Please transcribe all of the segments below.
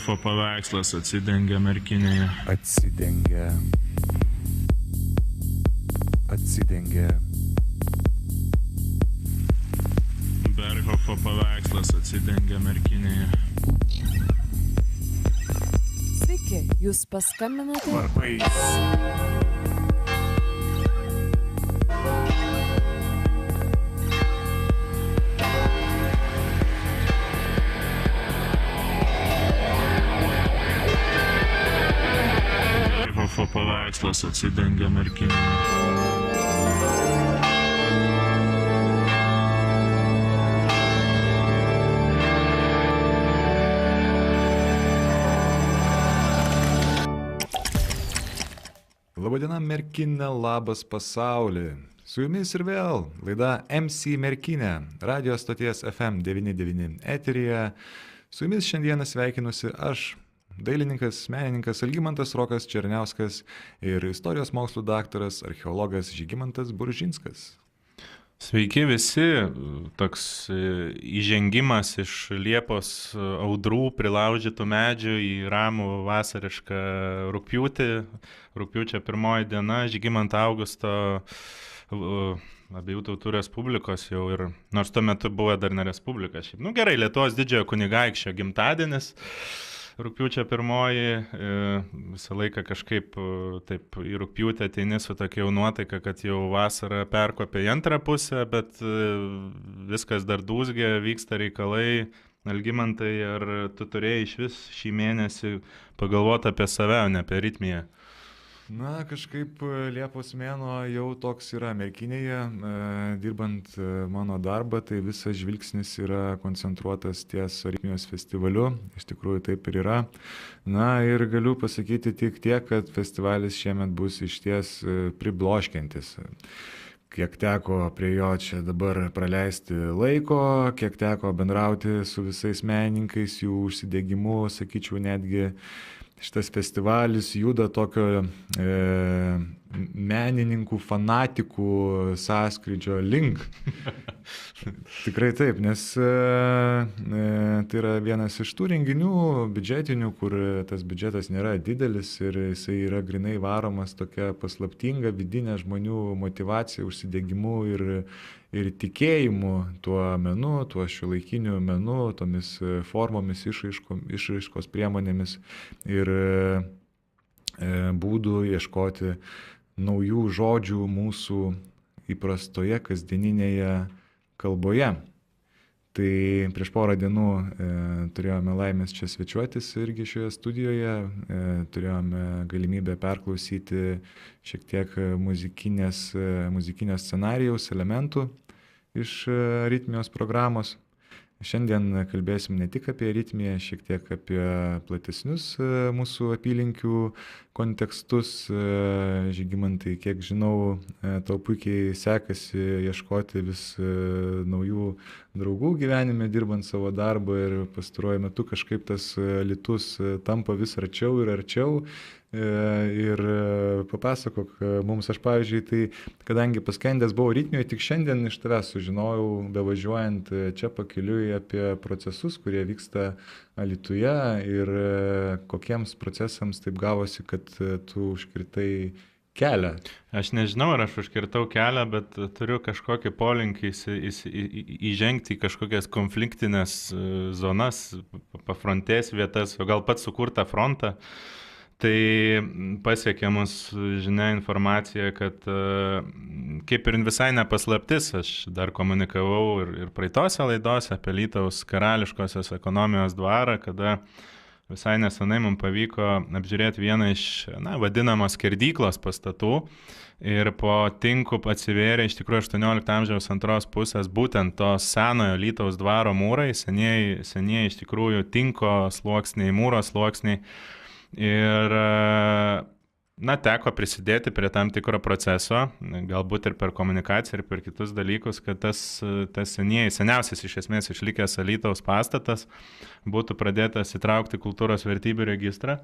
Berhofo paveikslas atsidengia merkinėje. Atsidengia. Berhofo paveikslas atsidengia merkinėje. Sveiki, jūs paskambinote? Varpais. Berhofo paveikslas atsidengia merkinėje. Labadiena Merkinė, labas pasaulį. Su jumis ir vėl laida MC Merkinė, radio stoties FM 99 eteryje. Su jumis šiandieną sveikinusi aš, dailininkas, menininkas Algimantas Rokas Černiauskas ir istorijos mokslų daktaras, archeologas Žygimantas Buržinskas. Sveiki visi, toks įžengimas iš Liepos audrų prilaužytų medžių į ramų vasarišką rugpjūtį. Rugpjūčio 1 diena Žygimanto Augusto abiejų tautų respublikos jau ir, nors tuo metu buvo dar ne respublika. Šiaip. Gerai, Lietuvos didžiojo kunigaikščio gimtadienis. Rugpjūčio 1 visą laiką kažkaip taip į rugpjūtį ateini su tokia jau nuotaika, kad jau vasara perkopė į antrą pusę, bet viskas dar dūzgia, vyksta reikalai. Algimantai, ar tu turėjai iš vis šį mėnesį pagalvoti apie save, o ne apie ritmiją? Na, kažkaip Liepos mėnuo jau toks yra Merkinėje. Dirbant mano darbą, tai visas žvilgsnis yra koncentruotas ties Aritmijos festivaliu. Iš tikrųjų taip ir yra. Na ir galiu pasakyti tik tiek, kad festivalis šiemet bus išties pribloškiantis. Kiek teko prie jo čia dabar praleisti laiko, kiek teko bendrauti su visais menininkais, jų užsidegimu, sakyčiau, netgi šitas festivalis juda tokio menininkų, fanatikų sąskrydžio link. Tikrai taip, nes tai yra vienas iš tų renginių biudžetinių, kur tas biudžetas nėra didelis ir jisai yra grinai varomas tokia paslaptinga vidinė žmonių motyvacija, užsidegimu ir tikėjimu tuo menu, tuo šiuolaikiniu menu, tomis formomis, išraiškos priemonėmis ir būdų ieškoti naujų žodžių mūsų įprastoje kasdieninėje kalboje. Tai prieš porą dienų turėjome laimės čia svečiuotis irgi šioje studijoje, turėjome galimybę perklausyti šiek tiek muzikinio scenarijaus elementų iš Aritmijos programos. Šiandien kalbėsim ne tik apie Aritmiją, šiek tiek apie platesnius mūsų apylinkių kontekstus. Žygimantai, kiek žinau, tau puikiai sekasi ieškoti vis naujų draugų gyvenime, dirbant savo darbą ir pastaruoju metu kažkaip tas Alytus tampa vis arčiau ir arčiau. Ir papasakok mums, aš pavyzdžiui, tai kadangi paskendęs buvau Aritmijoje, tik šiandien iš tavęs sužinojau, bevažiuojant čia pakeliui apie procesus, kurie vyksta Alytuje ir kokiems procesams taip gavosi, kad tu užkirtai kelią. Aš nežinau, ar aš užkirtau kelią, bet turiu kažkokį polinkį įžengti į kažkokias konfliktinės zonas, pafrontės vietas, o gal pats sukurtą frontą. Tai pasiekė mus žinia informacija, kad kaip ir visai nepaslaptis, aš dar komunikavau ir praeitose laidose apie Alytaus karališkosios ekonomijos dvarą, kada visai nesenai mums pavyko apžiūrėti vieną iš vadinamos skerdyklos pastatų ir po tinku atsivėrė iš tikrųjų 18 amžiaus antros pusės būtent to senojo Alytaus dvaro mūrai, senieji iš tikrųjų tinko sluoksniai, mūro sluoksniai. Ir teko prisidėti prie tam tikro proceso, galbūt ir per komunikaciją, ir per kitus dalykus, kad tas seniausias iš esmės išlikęs Alytaus pastatas būtų pradėtas įtraukti kultūros vertybių registrą.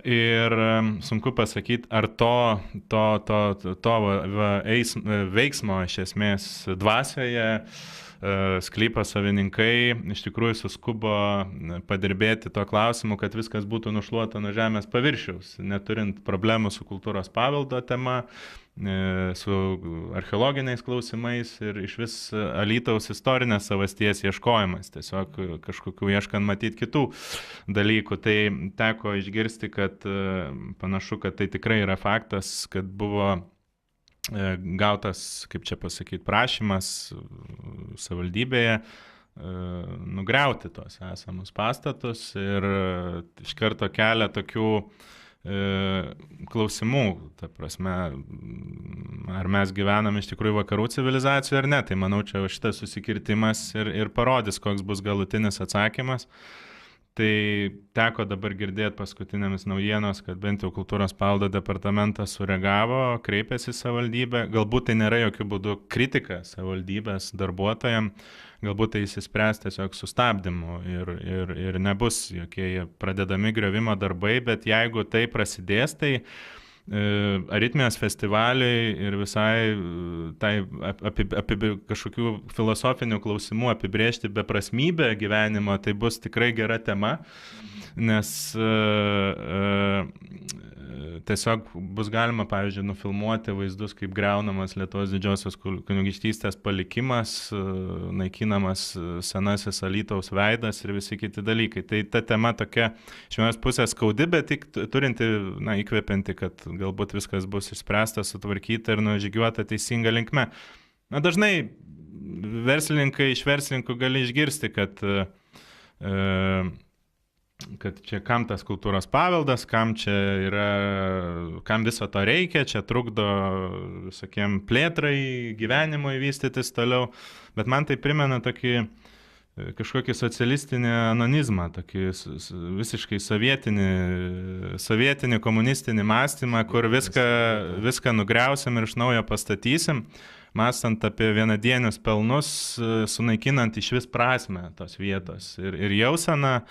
Ir sunku pasakyti, ar to veiksmo iš esmės dvasioje sklypo savininkai iš tikrųjų suskubo padirbėti to klausimu, kad viskas būtų nušluota nuo žemės paviršiaus, neturint problemų su kultūros paveldo tema, su archeologiniais klausimais ir iš vis Alytaus istorinės savasties ieškojimas, tiesiog kažkokių ieškant matyti kitų dalykų. Tai teko išgirsti, kad panašu, kad tai tikrai yra faktas, kad buvo gautas, kaip čia pasakyti, prašymas savivaldybėje nugriauti tos esamus pastatus ir iš karto kelia tokių klausimų, ta prasme, ar mes gyvenam iš tikrųjų vakarų civilizacijų ar ne, tai manau, čia šitas susikirtimas ir parodys, koks bus galutinis atsakymas. Tai teko dabar girdėti paskutinėmis naujienos, kad bent jau kultūros paveldo departamentas sureagavo, kreipėsi į savivaldybę, galbūt tai nėra jokių būdų kritika savivaldybės darbuotojams, galbūt tai įsispręs tiesiog sustabdymu ir nebus jokie pradedami griovimo darbai, bet jeigu tai prasidės, tai aritmijos festivaliai ir visai tai kažkokių filosofinių klausimų apibrėžti beprasmybę gyvenimo, tai bus tikrai gera tema, nes tiesiog bus galima, pavyzdžiui, nufilmuoti vaizdus, kaip griaunamas Lietuvos didžiosios kunigaikštystės palikimas, naikinamas senasis Alytaus veidas ir visi kiti dalykai. Tai ta tema tokia iš vienos pusės skaudi, bet tik turinti, įkvepianti, kad galbūt viskas bus išspręsta, sutvarkyta ir nužygiuota teisinga linkme. Dažnai iš verslininkų gali išgirsti, kad čia kam tas kultūros paveldas, kam viso to reikia, čia trukdo visokiem plėtrai, gyvenimui vystytis toliau, bet man tai primena tokį kažkokį socialistinį anonizmą, tokį visiškai sovietinį komunistinį mąstymą, kur viską nugriausim ir iš naujo pastatysim, mąstant apie vienadienius pelnus, sunaikinant iš vis prasmę tos vietos ir jauseną.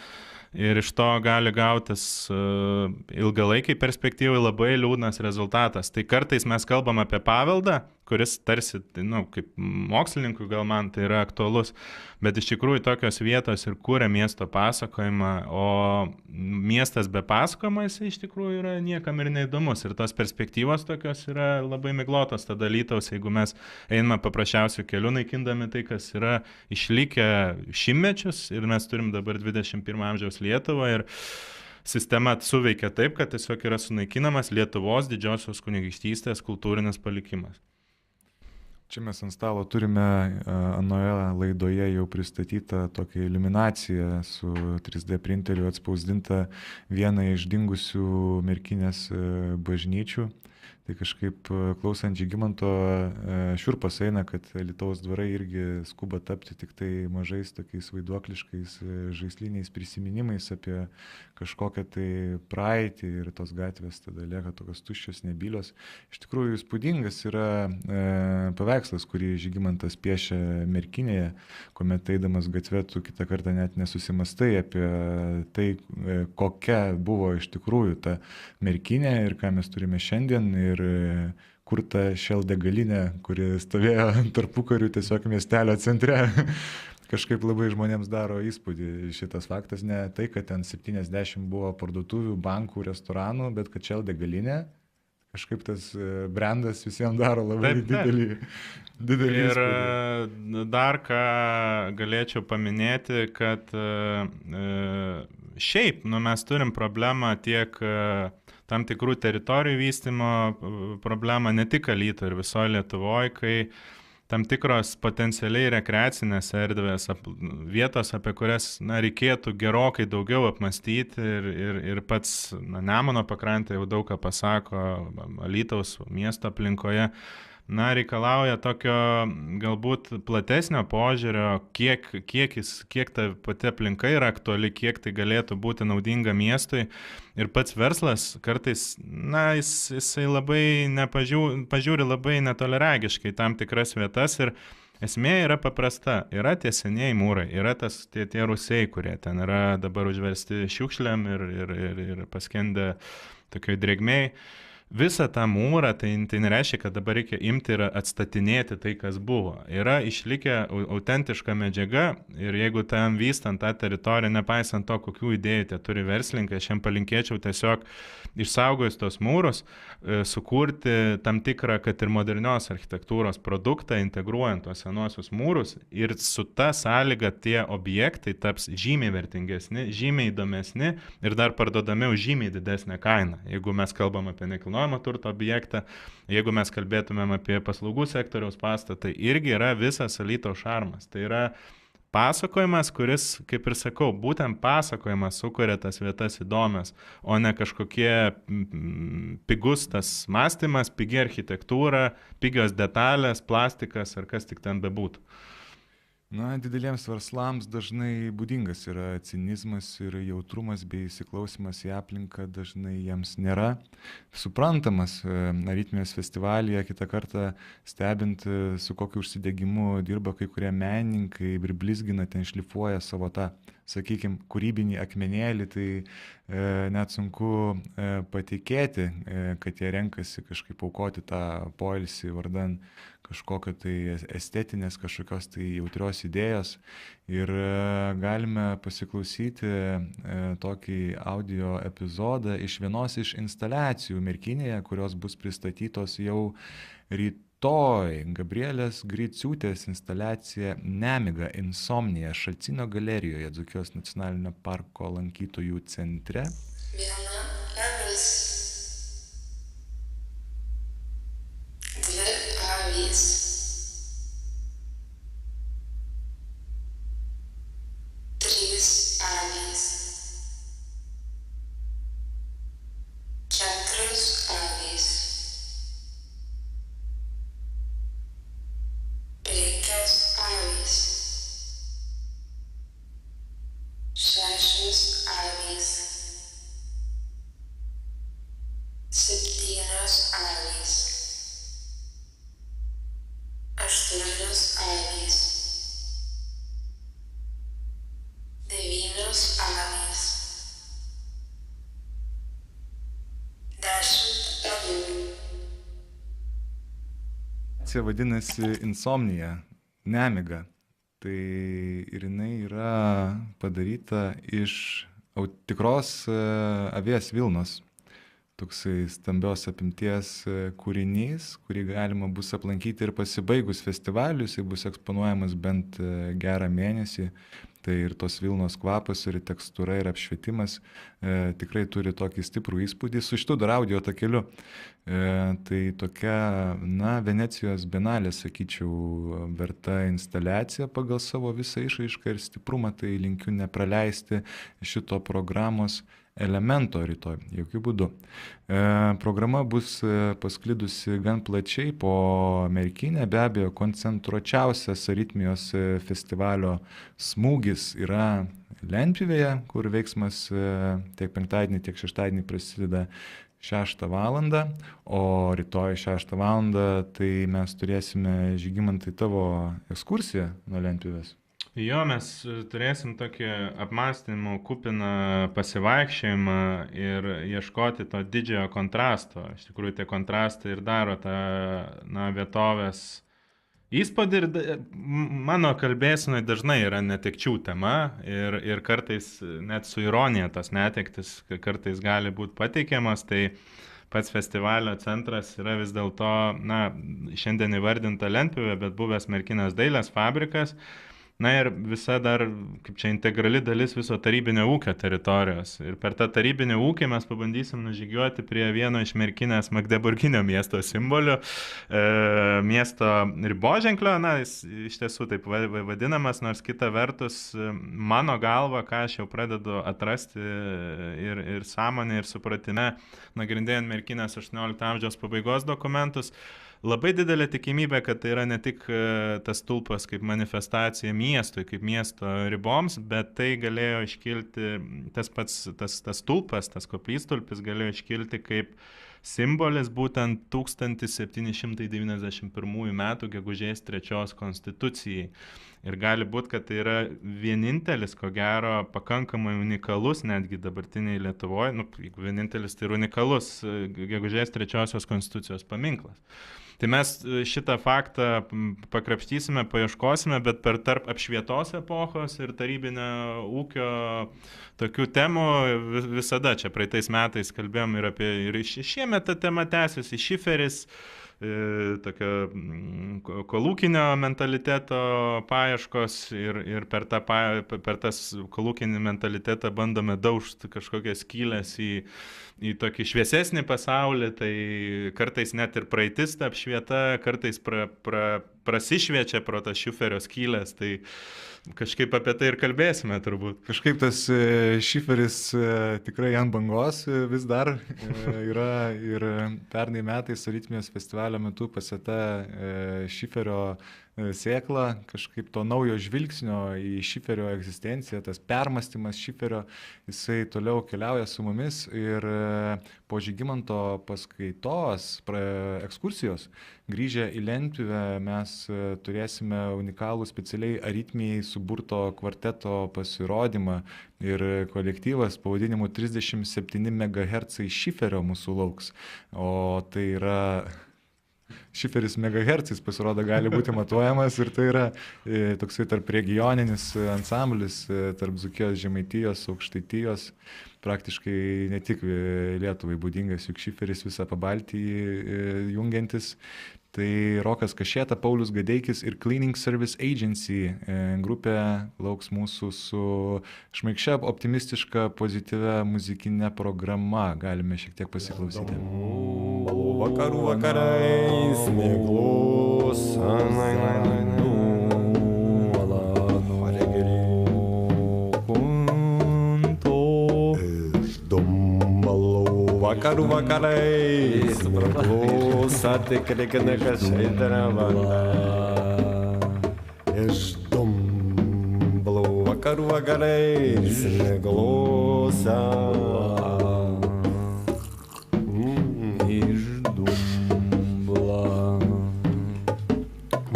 Ir iš to gali gautis ilgalaikiai perspektyvai labai liūdnas rezultatas. Tai kartais mes kalbam apie paveldą, kuris tarsi, kaip mokslininkui gal man tai yra aktualus, bet iš tikrųjų tokios vietos ir kūrė miesto pasakojimą, o miestas be pasakojimo jis iš tikrųjų yra niekam ir neįdomus. Ir tos perspektyvos tokios yra labai miglotos tada Alytaus, jeigu mes einame paprasčiausių kelių, naikindami tai, kas yra išlikę šimtmečius ir mes turim dabar 21 amžiaus Lietuvą ir sistema suveikia taip, kad tiesiog yra sunaikinamas Lietuvos didžiosios kunigaikštystės kultūrinis palikimas. Čia mes ant stalo turime anoje laidoje jau pristatytą tokią iliuminaciją su 3D printeriu atspausdinta vieną iš dingusių Merkinės bažnyčių. Tai kažkaip klausant Žygimanto šiurpas eina, kad Alytaus dvarai irgi skuba tapti tik tai mažais tokiais vaiduokliškais žaisliniais prisiminimais apie kažkokią tai praeitį ir tos gatvės tada lieka tokios tuščios, nebylios. Iš tikrųjų įspūdingas yra paveikslas, kurį Žygimantas piešia Merkinėje, kuomet eidamas gatvė tu kitą kartą net nesusimastai apie tai, kokia buvo iš tikrųjų ta Merkinė ir ką mes turime šiandien ir kur ta Shell degalinė, kuri stovėjo tarpukariu tiesiog miestelio centre. Kažkaip labai žmonėms daro įspūdį šitas faktas, ne tai, kad ten 70 buvo parduotuvių, bankų, restoranų, bet kad Shell degalinė, kažkaip tas brandas visiems daro labai didelį įspūdį. Ir dar ką galėčiau paminėti, kad šiaip mes turim problemą tiek tam tikrų teritorijų vystymo problemą, ne tik Alytuje ir visoje Lietuvoje, kai tam tikros potencialiai rekreacinės erdvės, vietos, apie kurias reikėtų gerokai daugiau apmastyti ir pats Nemuno pakrantė jau daug ką pasako, Alytaus miesto aplinkoje, reikalauja tokio galbūt platesnio požiūrio, kiek ta pati aplinka yra aktuali, kiek tai galėtų būti naudinga miestui. Ir pats verslas kartais, jisai labai pažiūri labai netoliaregiškai tam tikras vietas ir esmė yra paprasta. Yra tie senieji mūrai, yra tie rūsiai, kurie ten yra dabar užversti šiukšlėm ir paskendę tokioj drėgmėj. visą tą mūrą, tai nereiškia, kad dabar reikia imti ir atstatinėti tai, kas buvo. Yra išlikę autentiška medžiaga ir jeigu tam vystant tą teritoriją, nepaisant to, kokių idėjų tie turi verslininkai, aš jam palinkėčiau tiesiog išsaugojus tos mūrus, sukurti tam tikrą, kad ir modernios architektūros produktą, integruojant tuos senuosius mūrus ir su ta sąlyga tie objektai taps žymiai vertingesni, žymiai įdomesni ir dar parduodami už žymiai didesnę kainą. Jeigu mes kalbam apie nekilnojamo turto objektą, jeigu mes kalbėtumėm apie paslaugų sektoriaus pastatą, tai irgi yra visas Alytaus šarmas. Tai yra pasakojimas, kuris, kaip ir sakau, būtent pasakojimas sukuria tas vietas įdomias, o ne kažkokie pigus tas mąstymas, pigi architektūra, pigios detalės, plastikas ar kas tik ten bebūtų. Na, dideliems verslams dažnai būdingas yra cinizmas ir jautrumas bei įsiklausimas į aplinką dažnai jiems nėra suprantamas. Aritmijos festivalyje kitą kartą stebint, su kokiu užsidegimu dirba kai kurie menininkai ir blizgina, ten šlifuoja savo tą, sakykime, kūrybinį akmenėlį, tai net sunku patikėti, kad jie renkasi kažkaip aukoti tą poilsį vardan kažkokio tai estetinės, kažkokios tai jautrios idėjos. Ir galime pasiklausyti tokį audio epizodą iš vienos iš instaliacijų Merkinėje, kurios bus pristatytos jau rytoj. Gabrielės Griciūtės instaliacija Nemiga insomnija Šalcinio galerijoje Dzūkijos nacionalinio parko lankytojų centre. Viena avis. Dvi avys. Trys avys. Keturios avys. Penkios avys. Šešios avys. Septynios avys. Aštuonios avys. Devynios avys. 10 avių. Čia vadinasi insomnija, nemiga. Tai ir jinai yra padaryta iš tikros avies vilnos. Toksai stambios apimties kūrinys, kurį galima bus aplankyti ir pasibaigus festivaliui, jisai bus eksponuojamas bent gerą mėnesį. Tai ir tos vilnos kvapas, ir tekstūra, ir apšvietimas tikrai turi tokį stiprų įspūdį. Su šitu dar audio takeliu. Tai tokia, na, Venecijos bienalė, sakyčiau, verta instaliacija pagal savo visą išraišką ir stiprumą. Tai linkiu nepraleisti šito programos elemento rytoj, jokių būdų. Programa bus pasklidusi gan plačiai po Merkinę, be abejo, koncentruočiausias Aritmijos festivalio smūgis yra Lentpjūvėje, kur veiksmas tiek penktadienį, tiek šeštadienį prasideda 6 valandą, o rytoj 6 valandą tai mes turėsime, Žygimantai, tavo ekskursiją nuo Lentpjūvės. Jo, mes turėsim tokį apmąstymų kupiną pasivaikščiojimą ir ieškoti to didžiojo kontrasto. Iš tikrųjų, tie kontrastai ir daro tą, na, vietovės įspūdį ir mano kalbėsenai dažnai yra netekčių tema ir kartais net su ironija tas netektis kartais gali būti pateikiamas, tai pats festivalio centras yra vis dėlto, na, šiandien įvardinta Lentpjūvė, bet buvęs Merkinės dailės fabrikas. Na ir visa dar, kaip čia, integrali dalis viso tarybinio ūkio teritorijos. Ir per tą tarybinį ūkį mes pabandysim nužygiuoti prie vieno iš Merkinės Magdeburginio miesto simbolių, miesto riboženklio, na, jis iš tiesų taip vadinamas, nors kita vertus, mano galva, ką aš jau pradedu atrasti ir sąmonė, ir supratime, nagrindėjant Merkinės 18 amžiaus pabaigos dokumentus, labai didelė tikimybė, kad tai yra ne tik tas stulpas kaip manifestacija miestui, kaip miesto riboms, bet tai galėjo iškilti, tas stulpas, tas koplytstulpis galėjo iškilti kaip simbolis būtent 1791 metų gegužės 3 konstitucijai. Ir gali būti, kad tai yra vienintelis, ko gero, pakankamai unikalus netgi dabartiniai Lietuvoje, nu, jeigu vienintelis, tai yra unikalus gegužės 3 konstitucijos paminklas. Tai mes šitą faktą pakrapštysime, paieškosime, bet per tarp apšvietos epochos ir tarybinio ūkio tokių temų visada čia praeitais metais kalbėjom ir apie, ir šiemet ta tema tęsiasi, šiferis, tokio kolūkinio mentaliteto paieškos ir per tas kolūkinį mentalitetą bandome daužti kažkokias skylės į tokį šviesesnį pasaulį, tai kartais net ir praeitis ta apšvieta, kartais prasišviečia pro tas šiferio skylės, tai kažkaip apie tai ir kalbėsime turbūt. Kažkaip tas šiferis tikrai ant bangos vis dar yra ir pernai metais Aritmijos festivalio metu pasėta šiferio sėkla, kažkaip to naujo žvilgsnio į šiferio egzistenciją, tas permastymas šiferio, jisai toliau keliauja su mumis ir po Žygimanto paskaitos, ekskursijos, grįžę į Lentpjūvę mes turėsime unikalų specialiai Aritmijai suburto kvarteto pasirodymą ir kolektyvas pavadinimu 37 MHz šiferio mūsų lauks, o tai yra šiferis megahercais pasirodo gali būti matuojamas ir tai yra toksai tarp regioninis ansamblis, tarp Dzūkijos, Žemaitijos, Aukštaitijos, praktiškai ne tik Lietuvai būdingas, juk šiferis visą Pabaltijį jungiantis. Tai Rokas Kašėta, Paulius Gadeikis ir Cleaning Service Agency grupė lauks mūsų su šmaikščia, optimistiška, pozityvia muzikinė programa. Galime šiek tiek pasiklausyti. Vakarų vakarais mėglos Vakarų vakarais mėglos atikrikina kažkaitara vanda. Iš dumblo vakarų vakarais mėglos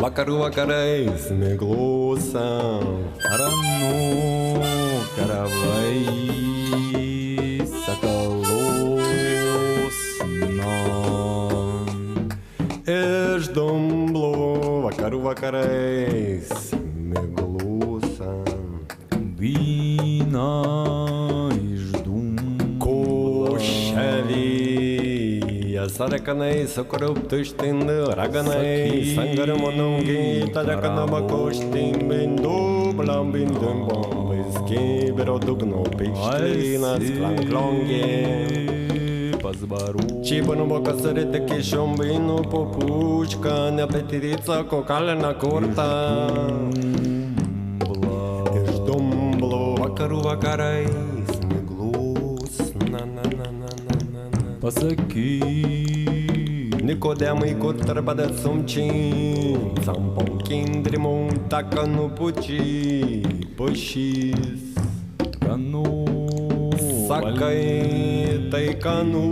Vakarų vakarais mėglosa Aranų karavai Sakalos non Iš dumblo vakarų vakarais mėglosa Vyna iš dumblo Košelį Sarakanai, sokorub tuštin, raganai, sangaramo nungi, tadakana bakoštin, bindu, blam, bindum, bom, viski, bero dugno, pištlina, sklanklongi, pazbaru. Čibano bokasarite kišombinu, popučka, nepetirica, kokalena kurta. Iš dumblo vakarų vakarais, miglus, Pasakyk Nikodemai, kur tarpada sumčiai Campom kindrimum takanu pučiai Pušys Kanu Sakai tai kanu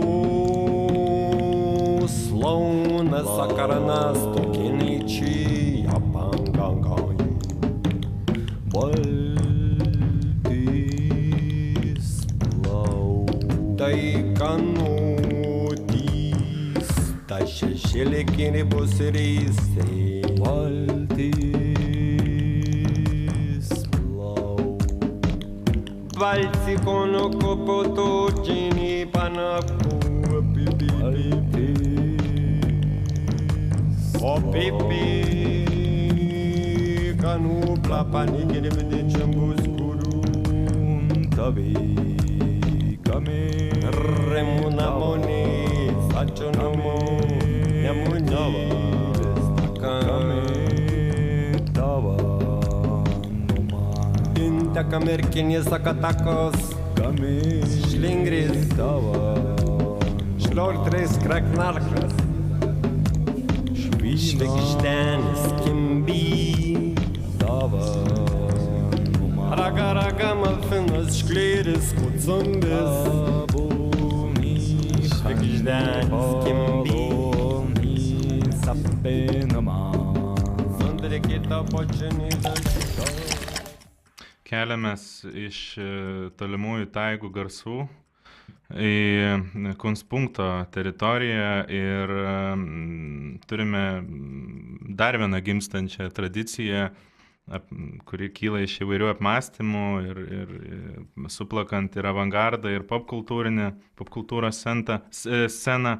Slaunas sakaranas tokiničiai Apangangai Baltis plau Tai kanu Šešėlė kiri bus reisai Valtis plau Valci kono kopoto čini panapu Valtis O pipi Kanu plapani kiri vidi čambus kurun Tavi kame Remuna moni Sačonomo Nemunjava Kame tava numa Inteka merkinės akatakos Kame Šlingris tava Šlortreis kraknarkas Švikštenis kimby Tava numa Raga raga malfinas šklyris kucumbis Švikštenis kimby Sapinama Sundrikit ta počinita šita. Keliamės iš tolimųjų taigų garsų į Kunspunkto teritoriją ir turime dar vieną gimstančią tradiciją, kuri kyla iš įvairių apmąstymų ir suplakant ir avangardą, ir popkultūros sceną.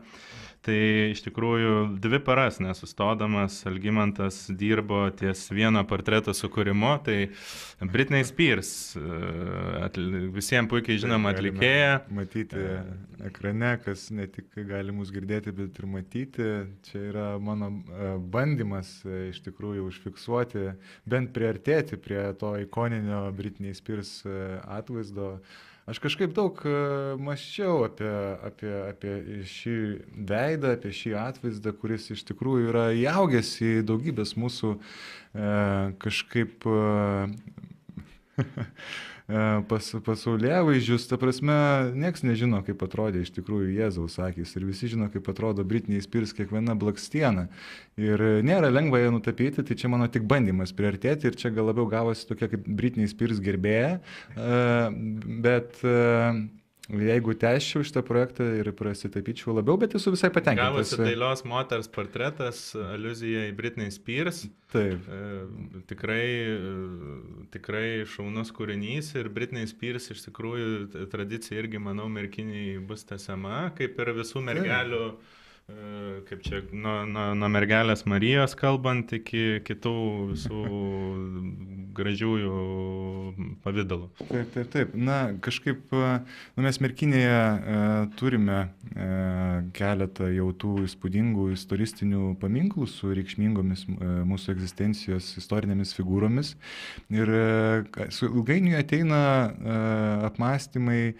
Tai iš tikrųjų 2 paras nesustodamas Algimantas dirbo ties vieno portreto sukūrimo, tai Britney Spears, visiems puikiai žinoma atlikėja. Matyti ekrane, kas ne tik gali mus girdėti, bet ir matyti. Čia yra mano bandymas iš tikrųjų užfiksuoti, bent priartėti prie to ikoninio Britney Spears atvaizdo. Aš kažkaip daug mąsčiau apie šį veidą, apie šį atvaizdą, kuris iš tikrųjų yra įaugęs į daugybės mūsų kažkaip pasaulėvaizdžius. Ta prasme, nieks nežino, kaip atrodė iš tikrųjų Jėzaus akys ir visi žino, kaip atrodo Britney Spears kiekviena blakstiena. Ir nėra lengva ją nutapyti, tai čia mano tik bandymas priartėti ir čia gal labiau gavosi tokia kaip Britney Spears gerbėja, bet jeigu tęsčiau šitą projektą ir prasitapyčiau labiau, bet esu visai patenkintas. Gavosi dailios moters portretas, aliuzija į Britney Spears. Taip. Tikrai šaunus kūrinys ir Britney Spears iš tikrųjų tradicija irgi, manau, merkiniai bus tęsiama, kaip ir visų mergelių. Kaip čia, nuo mergelės Marijos kalbant iki kitų visų gražiųjų pavydalų. Taip. Na, kažkaip, mes merkinėje turime keletą jau tų įspūdingų istoristinių paminklų su reikšmingomis mūsų egzistencijos istorinėmis figūromis. Ir ilgainiui ateina apmąstymai,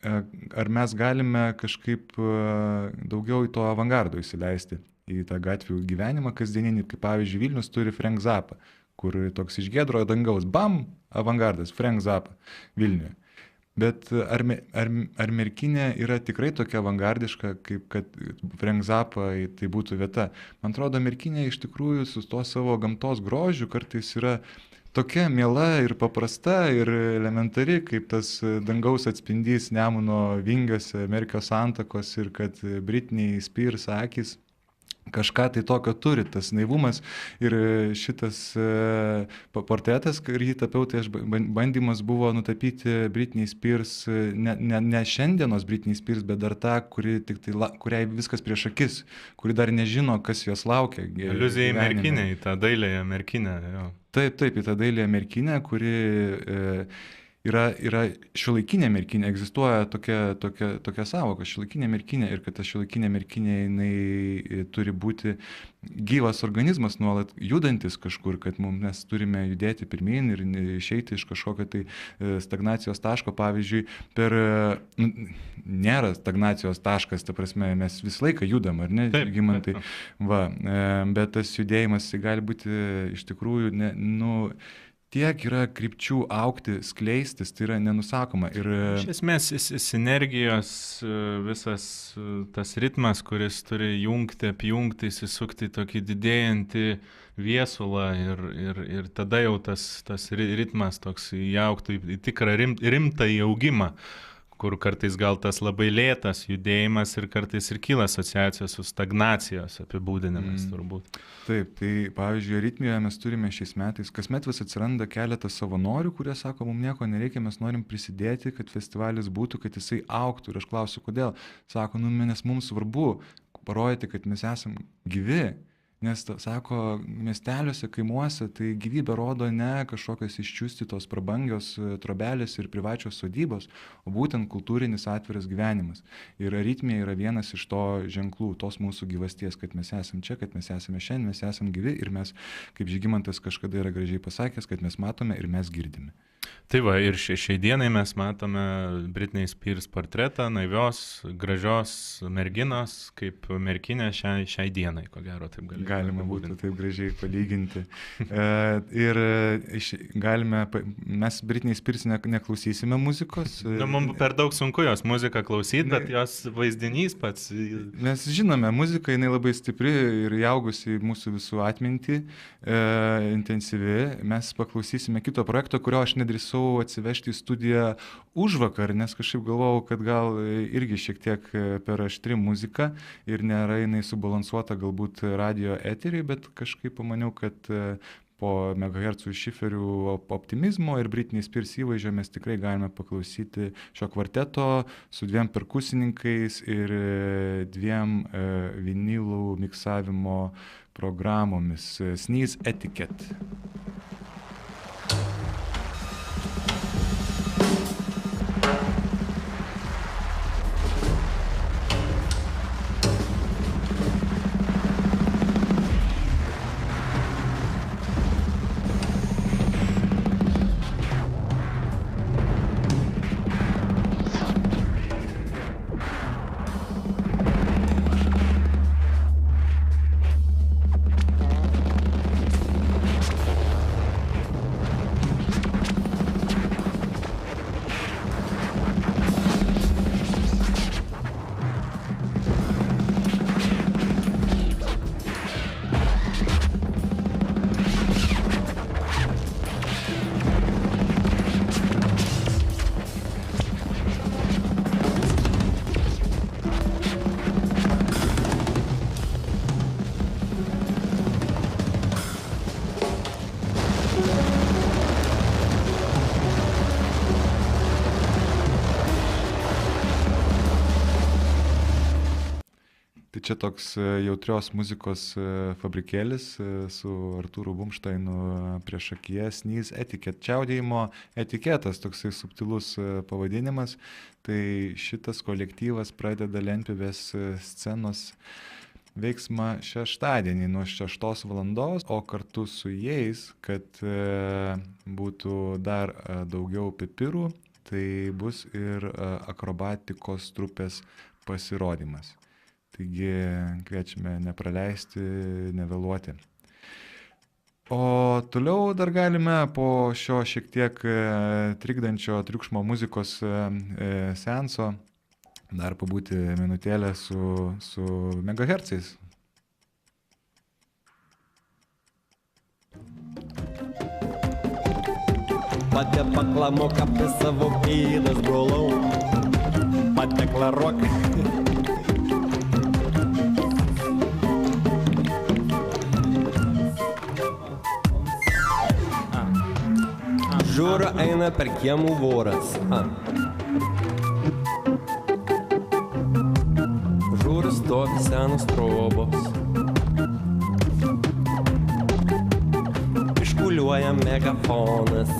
ar mes galime kažkaip daugiau į to avangardo įsileisti, į tą gatvių gyvenimą kasdieninį, kaip pavyzdžiui Vilnius turi Frank Zappa, kur toks iš giedro dangaus, bam, avangardas, Frank Zappa Vilniuje. Bet ar merkinė yra tikrai tokia avangardiška, kaip kad Frank Zappa tai būtų vieta? Man atrodo, merkinė iš tikrųjų su to savo gamtos grožiu kartais yra tokia miela ir paprasta ir elementari, kaip tas dangaus atspindys Nemuno vingiuose, Merkio santakos ir kad Britney Spears akys kažką tai tokio turi, tas naivumas ir šitas portretas, kurį tapiau, tai bandymas buvo nutapyti Britney Spears, ne šiandienos Britney Spears, bet dar tą, kuriai viskas prieš akis, kuri dar nežino, kas jos laukia. Aliuzija į merkinę, į tą dailėje merkinę. Jo. Taip, į tą dailėje merkinę, kuri yra šiuolaikinė merkinė, egzistuoja tokia savoka, šiuolaikinė merkinė ir kad ta šiuolaikinė merkinė jinai turi būti gyvas organizmas, nuolat judantis kažkur, kad mes turime judėti pirmyn ir išeiti iš kažkokio tai stagnacijos taško. Pavyzdžiui, nėra stagnacijos taškas, ta prasme, mes visą laiką judam, ar ne, Gimantai? Va, bet tas judėjimas gali būti iš tikrųjų, tiek yra krypčių augti, skleistis, tai yra nenusakoma. Ir iš esmės, sinergijos visas tas ritmas, kuris turi jungti, apjungti, įsisukti tokį didėjantį viesulą ir tada jau tas ritmas toks įaugtų į tikrą rimtą įaugimą, kur kartais gal tas labai lėtas judėjimas ir kartais ir kyla asociacijos su stagnacijos apibūdinimais turbūt. Taip, tai pavyzdžiui, Aritmijoje mes turime šiais metais, kasmet vis atsiranda keletas savanorių, kurie sako, mums nieko nereikia, mes norim prisidėti, kad festivalis būtų, kad jisai augtų. Ir aš klausiu, kodėl? Sako, nes mums svarbu parodyti, kad mes esam gyvi. Nes, sako, miesteliuose, kaimuose, tai gyvybė rodo ne kažkokios iščiustytos prabangios trobelės ir privačios sodybos, o būtent kultūrinis atviras gyvenimas. Ir Aritmija yra vienas iš to ženklų, tos mūsų gyvasties, kad mes esame čia, kad mes esame šiandien, mes esame gyvi ir mes, kaip Žygimantas kažkada yra gražiai pasakęs, kad mes matome ir mes girdime. Tai va, ir šiai dienai mes matome Britney Spears portretą naivios, gražios merginos kaip merkinė šiai dienai, ko gero taip galima būtų taip gražiai palyginti. Ir mes Britney Spears neklausysime muzikos. Mums per daug sunku jos muziką klausyti, bet jos vaizdinys pats. Mes žinome, muzika jinai labai stipri ir įaugusi mūsų visų atmintį, intensyvi. Mes paklausysime kito projekto, kurio aš nedrįsau atsivežti į studiją užvakar, nes kažkaip galvojau, kad gal irgi šiek tiek per aštri muzika ir nėra jinai subalansuota galbūt radio eteriai, bet kažkaip pamaniau, kad po megahercų šiferių optimizmo ir Britney Spears įvaizdžio mes tikrai galime paklausyti šio kvarteto su 2 perkusininkais ir 2 vinilų miksavimo programomis. Sneeze Etiquette. Čia toks jautrios muzikos fabrikėlis su Artūru Bumštainu priešakyje, Sneeze Etiquette, čiaudėjimo etiketas, toksai subtilus pavadinimas. Tai šitas kolektyvas pradeda Lentpjūvės scenos veiksmą šeštadienį nuo 6 valandos, o kartu su jais, kad būtų dar daugiau pipirų, tai bus ir akrobatikos trupės pasirodymas. Taigi kviečiame nepraleisti, nevėluoti. O toliau dar galime po šio šiek tiek trikdančio triukšmo muzikos seanso dar pabūti minutėlę su megahercais. Padepaklamok apie savo pėdas, brolau, padeklaruok. Žiūra eina per kiemų voras. Žiūra stovi senos trobos. Iškuliuoja megafonas.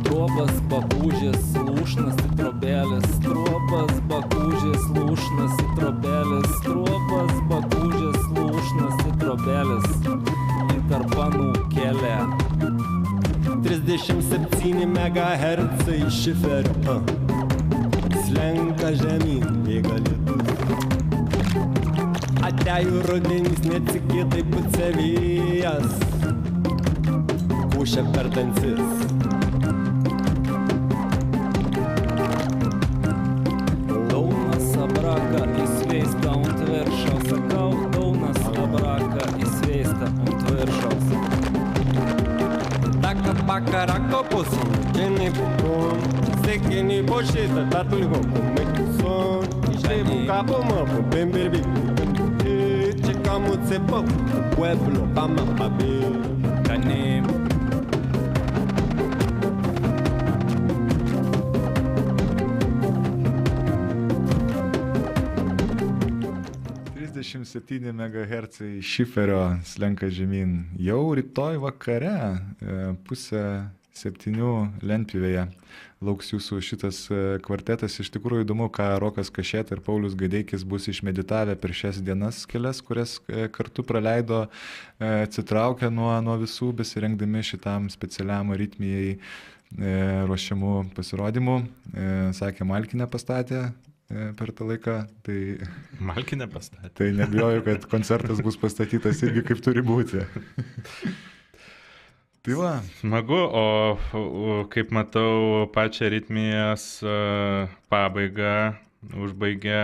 Trobas, bakūžės, lūšnas į trobelės. Trobas, bakūžės, lūšnas į trobelės. Trobas, bakūžės, lūšnas į trobelės. Į tarpanų kelią. 37 megahercai šiferio. Slenka žemyn, bėga lietus. Atėjo rudenys, neatsikėtai pučia vėjas. Kūšia per dantis. Daunas abraka įsveista ant viršaus. Sakau, daunas abraka įsveista ant viršaus. Pakarako pusun, keni pukun, sekeni pošita, tatuliko kumekuson, ištebu kapoma, pembirbi, čekamo cepo, pueblo, kama papi, kanem. MHz šiferio slenka žemyn. Jau rytoj vakare, pusę 7 lentpjūvėje lauks jūsų šitas kvartetas. Iš tikrųjų įdomu, ką Rokas Kašėta ir Paulius Gadeikis bus išmeditavę per šias dienas kelias, kurias kartu praleido, atsitraukę nuo visų, besirengdami šitam specialiam ritmijai ruošiamų pasirodymų. Sakė, Malkinę pastatė per tą laiką. Malkinę pastatė. Tai nebijoju, kad koncertas bus pastatytas irgi kaip turi būti. Tai va. Smagu, o kaip matau, pačią ritmijos pabaigą užbaigė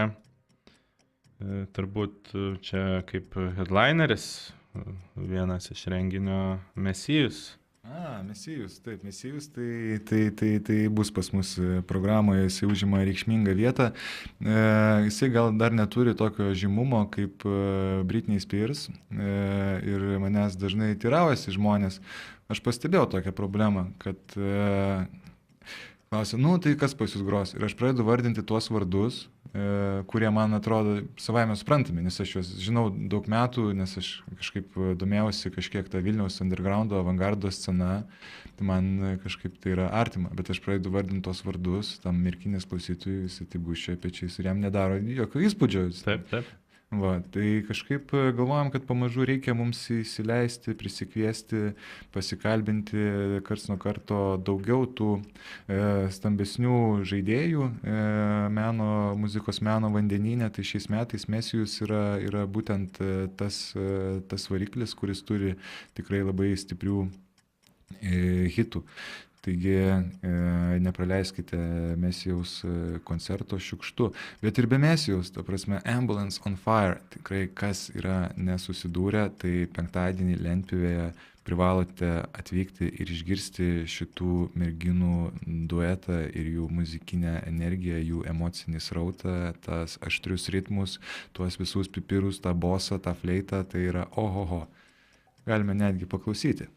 turbūt čia kaip headlineris, vienas iš renginio Mesijus. Mesijus, taip, Mesijus, tai bus pas mus programoje, jisai užima reikšmingą vietą. Jisai gal dar neturi tokio žymumo kaip Britney Spears ir manęs dažnai tiraujasi žmonės. Aš pastebėjau tokią problemą, kad klausia, tai kas pas jūs gros? Ir aš pradedu vardinti tuos vardus, kurie man atrodo savaime suprantami, nes aš juos žinau daug metų, nes aš kažkaip domėjausi kažkiek tą Vilniaus undergroundo, avangardo scena, tai man kažkaip tai yra artima, bet aš pradedu vardinti tuos vardus, tam Merkinės klausytojui, jis tai gūščia pečiais ir jam nedaro jokio įspūdžio. Taip. Va, tai kažkaip galvojam, kad pamažu reikia mums įsileisti, prisikviesti, pasikalbinti karts nuo karto daugiau tų stambesnių žaidėjų muzikos meno vandenyne. Tai šiais metais Mesijus yra būtent tas variklis, kuris turi tikrai labai stiprių hitų. Taigi nepraleiskite Mesijaus koncerto šiukštu. Bet ir be Mesijaus, ta prasme, Ambulance on Fire, tikrai kas yra nesusidūrę, tai penktadienį lentpjūvėje privalote atvykti ir išgirsti šitų merginų duetą ir jų muzikinę energiją, jų emocinį srautą, tas aštrius ritmus, tuos visus pipirus, tą bosą, tą fleitą, tai yra ohoho. Galime netgi paklausyti.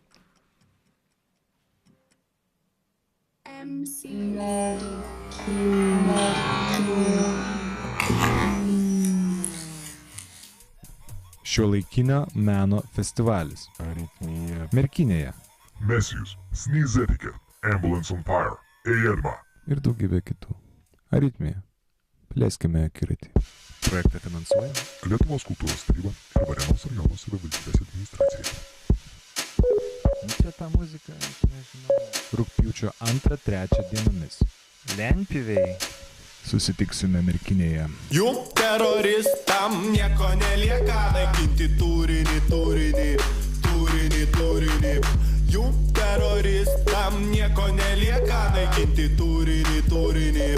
Šiuolaikinio meno festivalis Merkinėje. Mesijus, Sneeze Etiquette, Ambulance on Fire, Ejedma. Ir daugybė kitų. Aritmija. Plėskime akiratį. Projektą finansuoja Lietuvos kultūros taryba ir Varėnos rajono savivaldybės administracija. Čia ta muzika, nežinau. Rugpjūčio 2-3 dienomis. Lentpjūvėj. Susitiksime Merkinėje. Jum teroristam nieko nelieka, naikinti turinį. Jum teroristam nieko nelieka, naikinti turinį.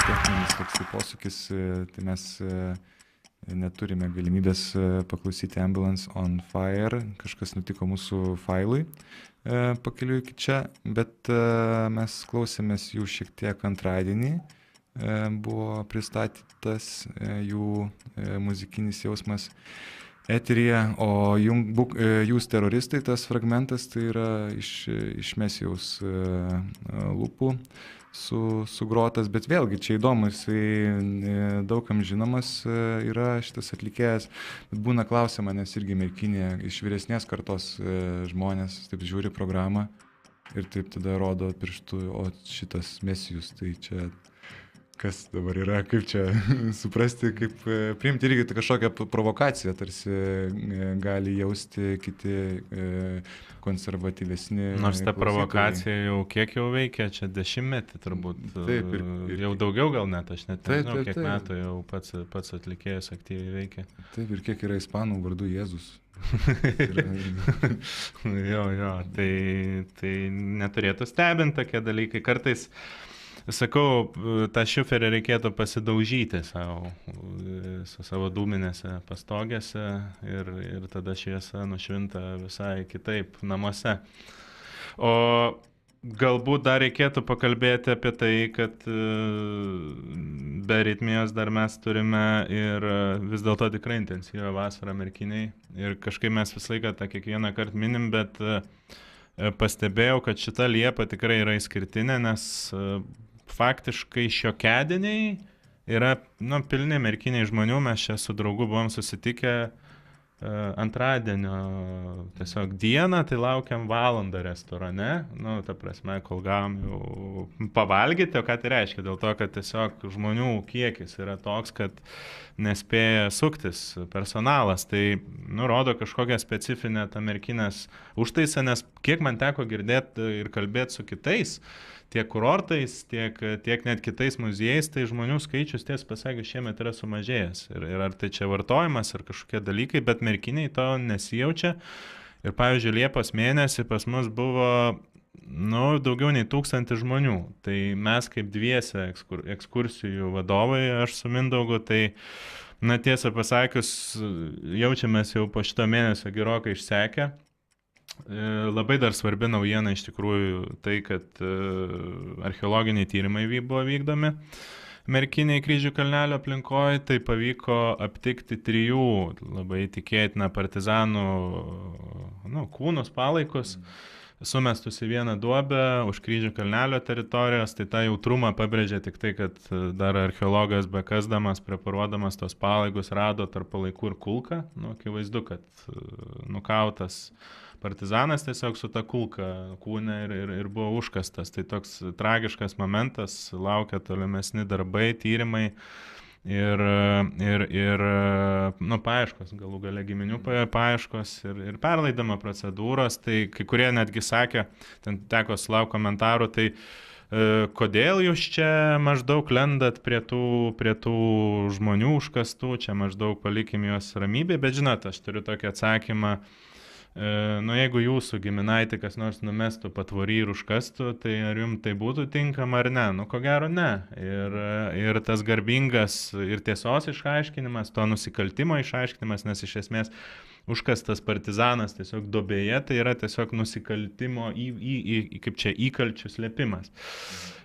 Techninis toksai posūkis, tai mes neturime galimybės paklausyti Ambulance on Fire, kažkas nutiko mūsų failui pakeliui iki čia, bet mes klausėmės jų šiek tiek antradienį, buvo pristatytas jų muzikinis jausmas eteryje, o jūs teroristai, tas fragmentas, tai yra iš Mesijaus lūpų sugrotas, bet vėlgi čia įdomu, jisai daugam žinomas yra šitas atlikėjas, bet būna klausima, nes irgi Merkinėje iš vyresnės kartos žmonės taip žiūri programą ir taip tada rodo pirštų, o šitas Mesijus, tai čia kas dabar yra, kaip čia suprasti, kaip priimti irgi kažkokią provokaciją, tarsi gali jausti kiti konservatyvesni. Nors ta provokacija jau kiek jau veikia, čia 10 turbūt. Taip, ir jau daugiau gal net, aš net nežinau, kiek metų jau pats atlikėjas aktyviai veikia. Taip, ir kiek yra ispanų vardų Jėzus. Jo, tai neturėtų stebinti tokie dalykai. Kartais sakau, tą šiuferį reikėtų pasidaužyti savo dūminėse pastogėse ir tada šviesa nušvinta visai kitaip namuose. O galbūt dar reikėtų pakalbėti apie tai, kad be ritmijos dar mes turime ir vis dėlto tikrai intensyvią vasarą Merkinėj. Ir kažkaip mes visą laiką tą kiekvieną kartą minim, bet pastebėjau, kad šita Liepa tikrai yra išskirtinė, nes faktiškai šiokiadieniai yra, pilni merkiniai žmonių, mes čia su draugu buvom susitikę antradienio tiesiog dieną, tai laukiam valandą restorane, ta prasme, kol gavom jau pavalgyti, o ką tai reiškia, dėl to, kad tiesiog žmonių kiekis yra toks, kad nespėja suktis personalas, tai rodo kažkokią specifinę tą merkinės užtaisą, nes kiek man teko girdėti ir kalbėti su kitais, tiek kurortais, tiek net kitais muziejais, tai žmonių skaičius, tiesą pasakius, šiemet yra sumažėjęs. Ir ar tai čia vartojimas, ar kažkokie dalykai, bet merkiniai to nesijaučia. Ir pavyzdžiui, Liepos mėnesį pas mus buvo daugiau nei 1000 žmonių. Tai mes kaip dviese ekskursijų vadovai, aš su Mindaugu, tai tiesą pasakius, jaučiamės jau po šito mėnesio gerokai išsekę. Labai dar svarbi naujiena iš tikrųjų tai, kad archeologiniai tyrimai buvo vykdomi Merkinėje Kryžių kalnelio aplinkoje, tai pavyko aptikti 3 labai tikėtiną partizanų kūnus, palaikus, sumestus į vieną duobę už Kryžių kalnelio teritorijos, tai tą jautrumą pabrėžė tik tai, kad dar archeologas bekasdamas, preparuodamas tos palaikus rado tarp palaikų ir kulką, akivaizdu, kad nukautas partizanas tiesiog su ta kulka kūne ir buvo užkastas. Tai toks tragiškas momentas, laukia tolimesni darbai, tyrimai ir paieškos, galų gale giminių paieškos ir perlaidimo procedūros. Tai kai kurie netgi sakė, ten teko sulaukti komentarų, tai kodėl jūs čia maždaug lendat prie tų žmonių užkastų, čia maždaug palikim juos ramybėje, bet žinot, aš turiu tokį atsakymą, jeigu jūsų giminaitį kas nors numestų patvorį ir užkastų, tai ar jums tai būtų tinkama ar ne? Ko gero ne. Ir tas garbingas ir tiesos išaiškinimas, to nusikaltimo išaiškinimas, nes iš esmės užkastas partizanas tiesiog duobėje, tai yra tiesiog nusikaltimo kaip čia įkalčių slėpimas.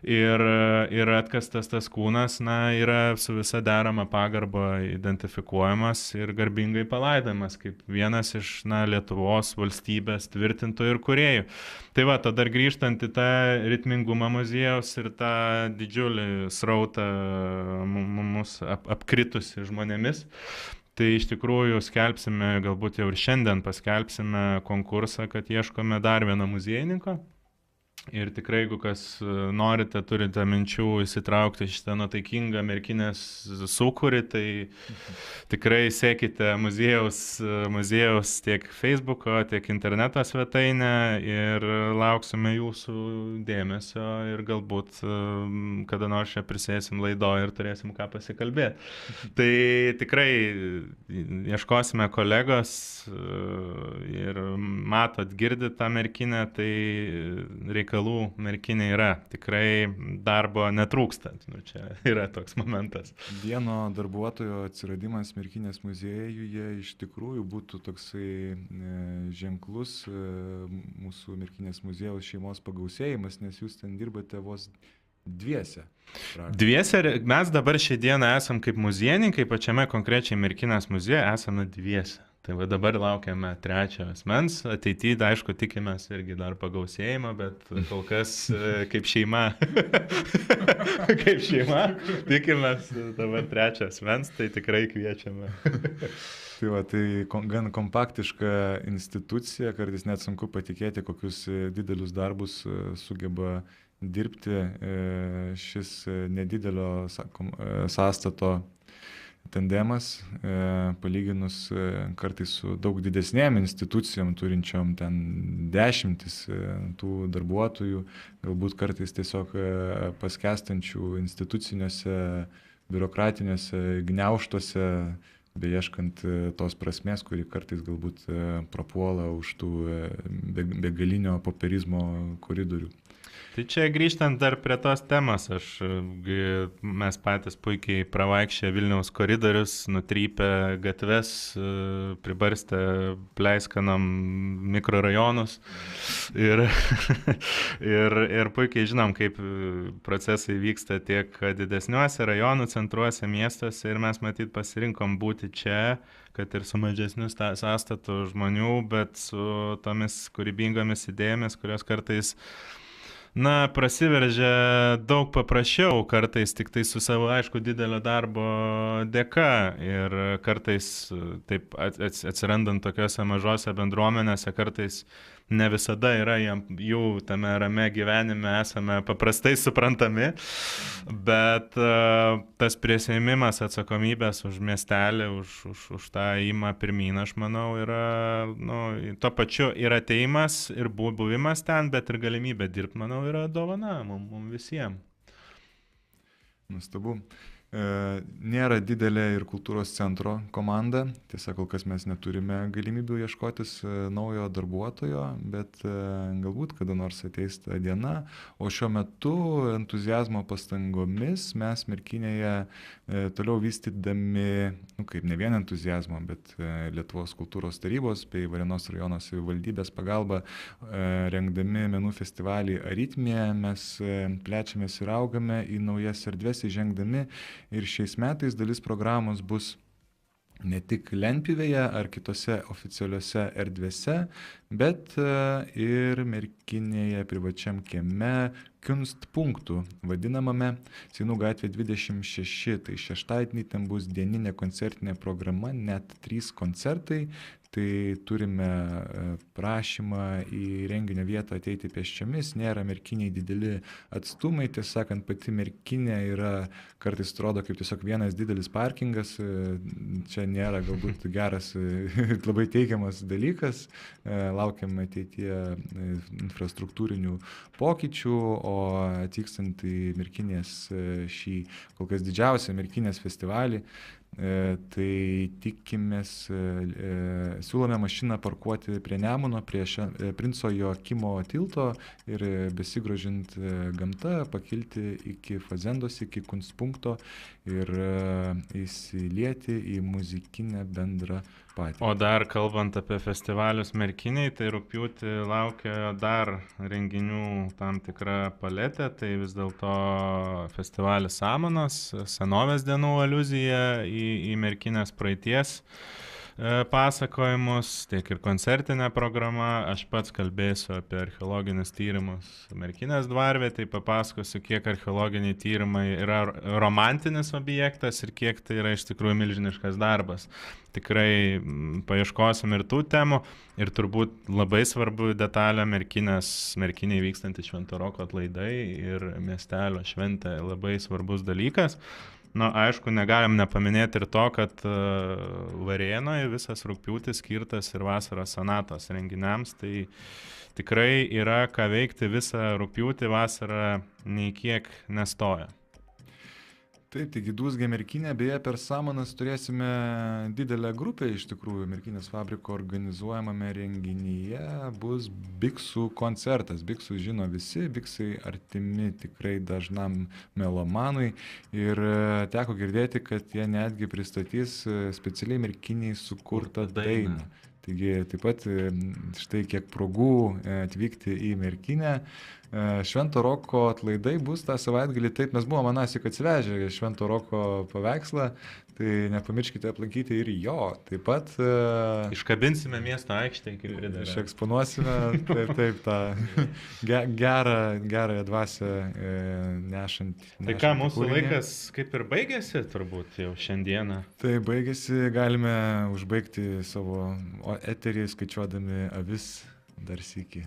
Ir atkastas tas kūnas, yra su visa derama pagarba identifikuojamas ir garbingai palaidamas, kaip vienas iš Lietuvos valstybės tvirtintojų ir kūrėjų. Tai va, to dar grįžtant į tą ritmingumą muziejaus ir tą didžiulį srautą mus apkritusi žmonėmis, tai iš tikrųjų skelbsime, galbūt jau ir šiandien paskelbsime konkursą, kad ieškome dar vieno muziejininko. Ir tikrai, jeigu kas norite, turite minčių įsitraukti šitą nuotaikingą merkinės sūkurį, tai tikrai sekite muziejaus tiek Facebook'o, tiek interneto svetainę ir lauksime jūsų dėmesio ir galbūt kada nors čia prisėsim laidoje ir turėsim ką pasikalbėti. Tai tikrai ieškosime kolegos ir matot, girdit tą merkinę, tai reikalų merkinė yra. Tikrai darbo netrūksta. Čia yra toks momentas. Vieno darbuotojo atsiradimas merkinės muziejuje iš tikrųjų būtų toksai ženklus mūsų merkinės muziejaus šeimos pagausėjimas, nes jūs ten dirbate vos dviese. Dviese, mes dabar šią dieną esam kaip muziejininkai, pačiame konkrečiai merkinės muziejuje esame dviese. Tai va dabar laukiame 3 asmens, ateityje, aišku, tikimės irgi dar pagausėjimo, bet kol kas kaip šeima, tikimės dabar 3 asmens, tai tikrai kviečiame. Tai va, tai gan kompaktiška institucija, kartais net sunku patikėti, kokius didelius darbus sugeba dirbti šis nedidelio sąstato tandemas, palyginus kartais su daug didesnėm institucijom, turinčiom ten dešimtis tų darbuotojų, galbūt kartais tiesiog paskestančių instituciniuose, biurokratiniuose gniaužtuose, beieškant tos prasmės, kuri kartais galbūt prapuola už tų begalinio popierizmo koridorių. Tai čia grįžtant dar prie tos temos, mes patys puikiai pravaikščia Vilniaus koridorius, nutrypę gatves, pribarstę pleiskanom mikrorajonus ir puikiai žinom, kaip procesai vyksta tiek didesniuose rajonų centruose, miestuose ir mes matyt pasirinkom būti čia, kad ir su mažesniu sąstatu žmonių, bet su tomis kūrybingomis idėjomis, kurios kartais prasiveržia daug paprasčiau, kartais tik tai su savo, aišku, didelio darbo dėka ir kartais taip atsirandant tokiuose mažose bendruomenėse, kartais ne visada yra jų tame rame gyvenime esame paprastai suprantami, bet tas prisiėmimas atsakomybės už miestelį, už tą įmą pirmyn, aš manau, yra, tuo pačiu ir ateimas, ir buvimas ten, bet ir galimybė dirbti, manau, yra dovana mums visiems. Nustabu. Nėra didelė ir kultūros centro komanda, tiesa, kol kas mes neturime galimybių ieškotis naujo darbuotojo, bet galbūt kada nors ateis ta diena, o šiuo metu entuziazmo pastangomis mes Merkinėje toliau vystydami, kaip ne vien entuziazmo, bet Lietuvos kultūros tarybos bei Varėnos rajono savivaldybės pagalba, rengdami menų festivalį Aritmija, mes plečiamės ir augame į naujas erdves, įžengdami. Ir šiais metais dalis programos bus ne tik Lentpjūvėje ar kitose oficialiuose erdvėse, bet ir Merkinėje privačiam kieme Kunstpunktų vadinamame Seinų gatvė 26. Tai šeštadienį ten bus dieninė koncertinė programa, net 3 koncertai. Tai turime prašymą į renginio vietą ateiti pėsčiomis, nėra Merkiniai dideli atstumai, tiesą sakant, pati Merkinė yra, kartais atrodo kaip tiesiog vienas didelis parkingas, čia nėra galbūt geras, labai teigiamas dalykas, laukiam ateityje infrastruktūrinių pokyčių, o atvykstant į Merkinės šį kol kas didžiausią Merkinės festivalį, tai tikimės, siūlome mašiną parkuoti prie Nemuno, prie Princo Joakimo tilto ir besigrožint gamta, pakilti iki Fazendos, iki Kunstpunkto ir įsilieti į muzikinę bendrą patirtį. O dar kalbant apie festivalius Merkiniai, tai rugpjūtį laukia dar renginių tam tikra paletė, tai vis dėlto festivalis Samanos, senovės dienų aliuzija į Merkinės praeities pasakojimus, tiek ir koncertinė programa. Aš pats kalbėsiu apie archeologinius tyrimus Merkinės dvarvietėj, tai papasakosiu, kiek archeologiniai tyrimai yra romantinis objektas ir kiek tai yra iš tikrųjų milžiniškas darbas. Tikrai paieškosim ir tų temų, ir turbūt labai svarbu detalė Merkiniai vykstantys Švento Roko atlaidai ir miestelio šventė labai svarbus dalykas. Aišku, negalim nepaminėti ir to, kad Varėnoje visas rugpjūtis skirtas ir vasaros sonatos renginiams, tai tikrai yra ką veikti visą rugpjūtį, vasarą nei kiek nestoja. Taip, taigi dūzgia Merkinė, beje, per Samanas turėsime didelę grupę, iš tikrųjų, Merkinės fabriko organizuojamame renginyje bus biksų koncertas. Biksų žino visi, biksai artimi tikrai dažnam melomanui ir teko girdėti, kad jie netgi pristatys specialiai Merkiniai sukurtą dainą. Taigi taip pat štai kiek progų atvykti į Merkinę. Švento Roko atlaidai bus tą savaitgalį, taip mes buvome anąsyk atsivežę Švento Roko paveikslą, tai nepamirškite aplankyti ir jo. Taip pat iškabinsime miesto aikštę, kaip pridara. Išeksponuosime, taip, tą gerąją dvasią nešant. Tai ką, mūsų kūrinį. Laikas kaip ir baigėsi turbūt jau šiandieną. Tai baigėsi, galime užbaigti savo eterį skaičiuodami avis dar sykį.